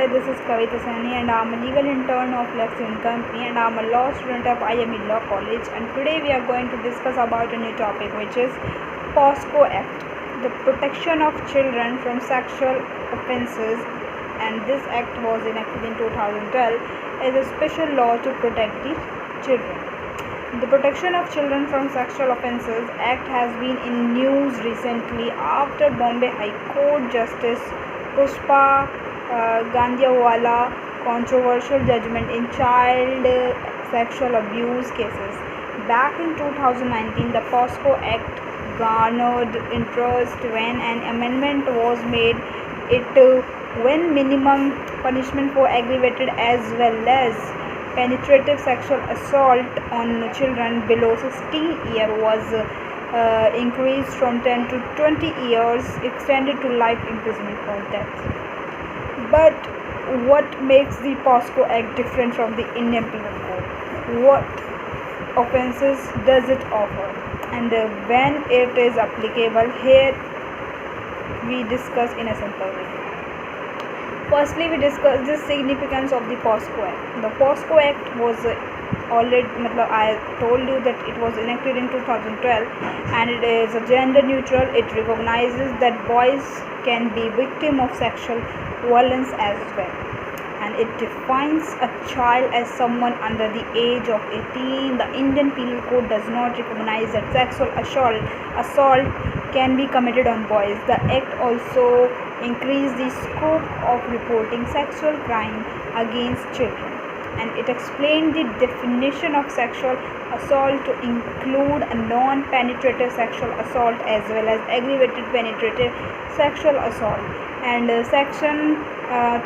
Hi, this is Kavita Sani and I'm a legal intern of Lexington Company and I'm a law student of IME Law College, and today we are going to discuss about a new topic, which is POSCO Act, the protection of children from sexual offences. And this act was enacted in 2012 as a special law to protect the children. The Protection of Children from Sexual Offences Act has been in news recently after Bombay High Court Justice Pushpa Gandhiwala controversial judgment in child sexual abuse cases. Back in 2019, the POSCO Act garnered interest when an amendment was made when minimum punishment for aggravated as well as penetrative sexual assault on children below 16 years was increased from 10 to 20 years, extended to life imprisonment or death. But what makes the POSCO Act different from the Indian Penal Code? What offences does it offer? And when it is applicable? Here we discuss in a simple way. Firstly, we discuss the significance of the POSCO Act. The POSCO Act was I told you that it was enacted in 2012 and it is gender neutral. It recognizes that boys can be victim of sexual violence as well, and it defines a child as someone under the age of 18. The Indian Penal Code does not recognize that sexual assault can be committed on boys. The act also increased the scope of reporting sexual crime against children, and it explained the definition of sexual assault to include a non-penetrative sexual assault as well as aggravated penetrative sexual assault, and section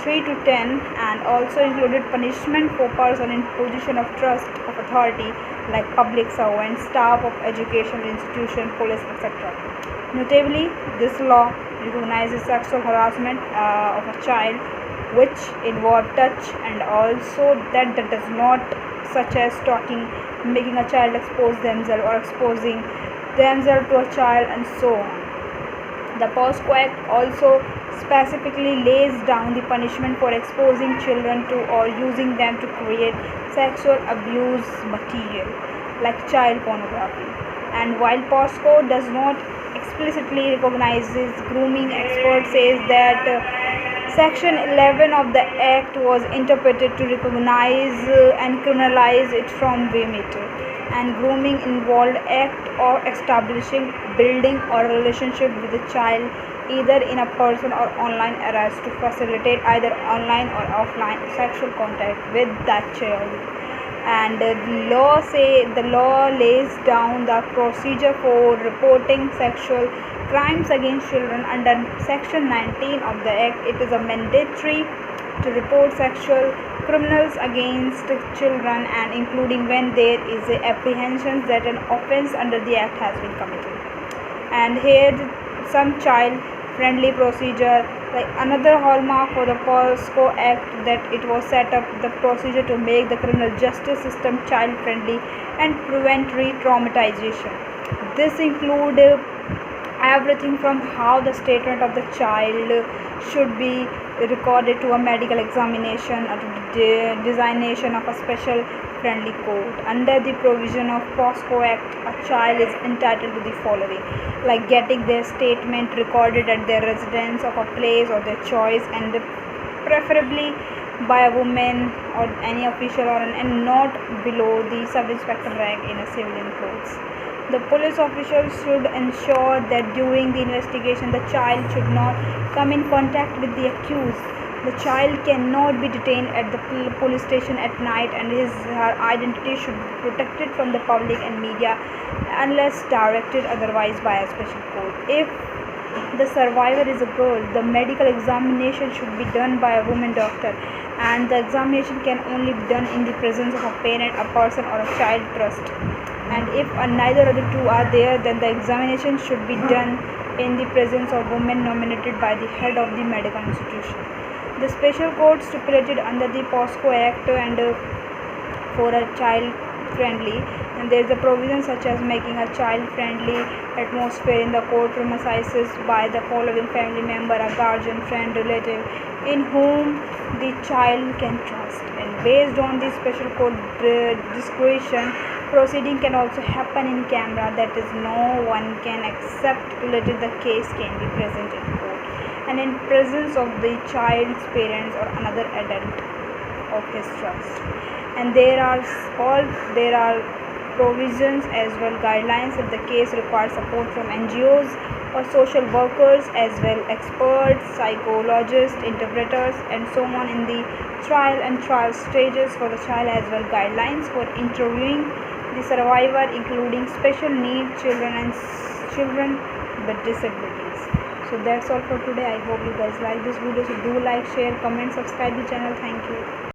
3 to 10, and also included punishment for person in position of trust of authority like public servants, staff of educational institution, police, etc. Notably, this law recognizes sexual harassment of a child which involve touch, and also that does not, such as stalking, making a child expose themselves or exposing themselves to a child, and so on. The POSCO Act also specifically lays down the punishment for exposing children to or using them to create sexual abuse material like child pornography. And while POSCO does not explicitly recognize grooming, expert says that Section 11 of the Act was interpreted to recognize and criminalize it from vomit, and grooming involved act of establishing, building or relationship with a child either in a person or online arrest to facilitate either online or offline sexual contact with that child. And the law lays down the procedure for reporting sexual crimes against children. Under section 19 of the act, it is a mandatory to report sexual criminals against children, and including when there is a apprehension that an offense under the act has been committed. And here some child friendly procedure, like another hallmark for the POSCO Act, that it was set up the procedure to make the criminal justice system child friendly and prevent re-traumatization. This include everything from how the statement of the child should be recorded to a medical examination or to the designation of a special friendly code. Under the provision of POSCO Act, a child is entitled to the following, like getting their statement recorded at their residence of a place or their choice, and preferably by a woman or any official, or and not below the sub-inspector rank in a civilian clothes. The police officials should ensure that during the investigation the child should not come in contact with the accused. The child cannot be detained at the police station at night, and her identity should be protected from the public and media unless directed otherwise by a special code. If the survivor is a girl, the medical examination should be done by a woman doctor, and the examination can only be done in the presence of a parent, a person, or a child trust. And if neither of the two are there, then the examination should be done in the presence of women nominated by the head of the medical institution. The special code stipulated under the POSCO Act and for a child friendly, and there is a provision such as making a child friendly atmosphere in the courtroom assists by the following family member, a guardian, friend, relative in whom the child can trust, and based on the special court discretion, proceeding can also happen in camera, that is no one can accept related the case can be present in court and in presence of the child's parents or another adult of his trust. And there are provisions as well guidelines if the case requires support from NGOs or social workers as well experts, psychologists, interpreters and so on in the trial and trial stages for the child, as well guidelines for interviewing the survivor including special needs children and children with disabilities. So that's all for today. I hope you guys like this video. So do like, share, comment, subscribe the channel. Thank you.